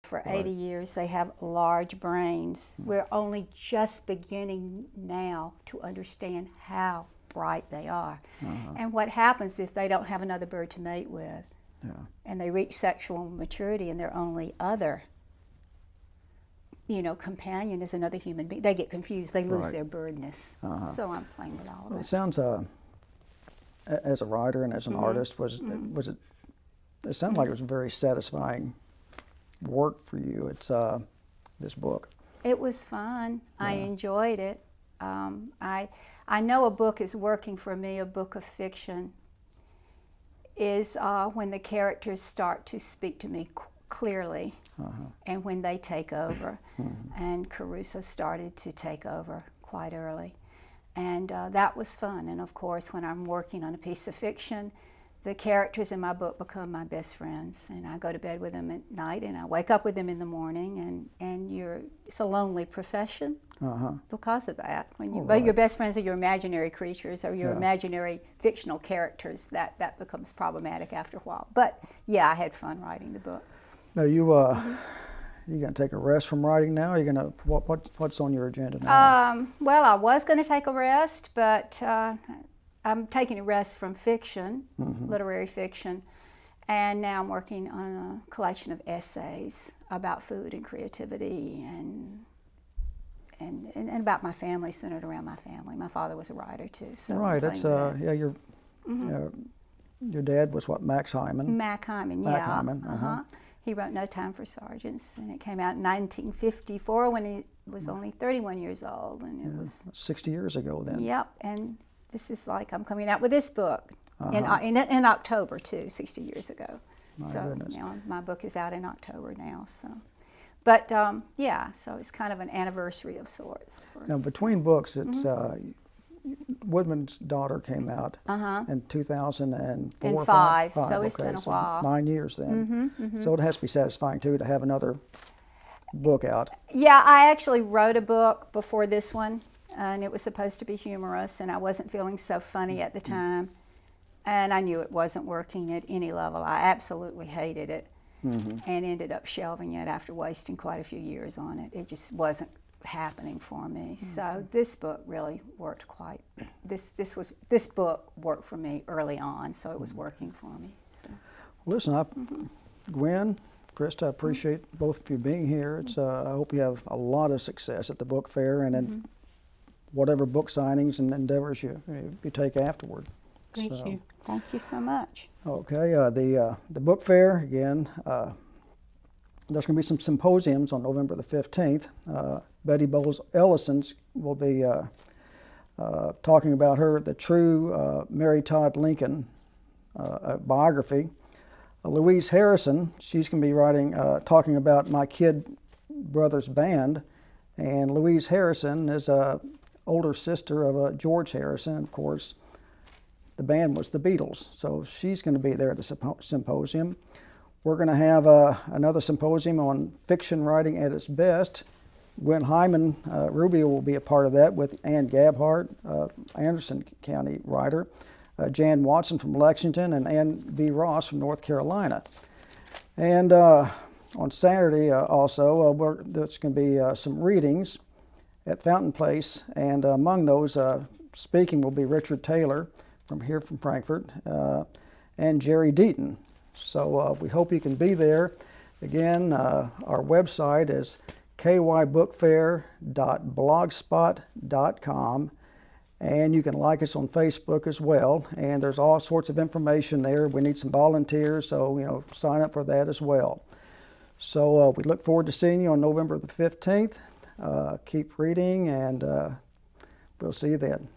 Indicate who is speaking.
Speaker 1: for 80 years. They have large brains. We're only just beginning now to understand how bright they are. And what happens if they don't have another bird to mate with, and they reach sexual maturity and their only other companion is another human being. They get confused. They lose their birdness. So I'm playing with all of that.
Speaker 2: It sounds, as a writer and as an artist, was it? It sounds like it was very satisfying work for you. It's this book.
Speaker 1: It was fun. I enjoyed it. I know a book is working for me. A book of fiction is when the characters start to speak to me clearly, and when they take over. And Caruso started to take over quite early, and that was fun. And of course, when I'm working on a piece of fiction, the characters in my book become my best friends, and I go to bed with them at night, and I wake up with them in the morning, and it's a lonely profession because of that. But your best friends are your imaginary creatures or your imaginary fictional characters. That becomes problematic after a while. But yeah, I had fun writing the book.
Speaker 2: Now you gonna take a rest from writing now? Or you gonna what's on your agenda now?
Speaker 1: Well, I was going to take a rest, but I'm taking a rest from fiction, literary fiction, and now I'm working on a collection of essays about food and creativity and about my family, centered around my family. My father was a writer too, so
Speaker 2: right. That's your dad was what, Max Hyman?
Speaker 1: Mac Hyman,
Speaker 2: Mac Hyman.
Speaker 1: He wrote No Time for Sergeants, and it came out in 1954 when he was only 31 years old, and it was
Speaker 2: 60 years ago then.
Speaker 1: Yep, and this is like I'm coming out with this book in October too, 60 years ago.
Speaker 2: My
Speaker 1: so
Speaker 2: goodness.
Speaker 1: My book is out in October now. So, but yeah, so it's kind of an anniversary of sorts.
Speaker 2: Now between books, it's Woodman's Daughter came out in 2004
Speaker 1: or 5. So it's been a while.
Speaker 2: 9 years then. So it has to be satisfying too to have another book out.
Speaker 1: Yeah, I actually wrote a book before this one, and it was supposed to be humorous, and I wasn't feeling so funny at the time, and I knew it wasn't working at any level. I absolutely hated it, and ended up shelving it after wasting quite a few years on it. It just wasn't happening for me. So this book really worked quite. This book worked for me early on, so it was working for me. So.
Speaker 2: Listen, Gwyn, Krista, I appreciate both of you being here. It's I hope you have a lot of success at the book fair and then whatever book signings and endeavors you take afterward.
Speaker 1: Thank you. Thank you so much.
Speaker 2: Okay, the book fair again. There's going to be some symposiums on November the 15th. Betty Bowles Ellison's will be talking about her, the true Mary Todd Lincoln biography. Louise Harrison, she's going to be writing, talking about My Kid Brother's Band. And Louise Harrison is a older sister of George Harrison. Of course, the band was the Beatles. So she's going to be there at the symposium. We're going to have another symposium on fiction writing at its best. Gwyn Hyman, Rubio will be a part of that with Ann Gabhart, Anderson County writer, Jan Watson from Lexington, and Ann V. Ross from North Carolina. And on Saturday also, there's going to be some readings at Fountain Place, and among those, speaking will be Richard Taylor from Frankfort, and Jerry Deaton. So we hope you can be there. Again, our website is kybookfair.blogspot.com, and you can like us on Facebook as well. And there's all sorts of information there. We need some volunteers, so sign up for that as well. So we look forward to seeing you on November the 15th. Keep reading, and we'll see you then.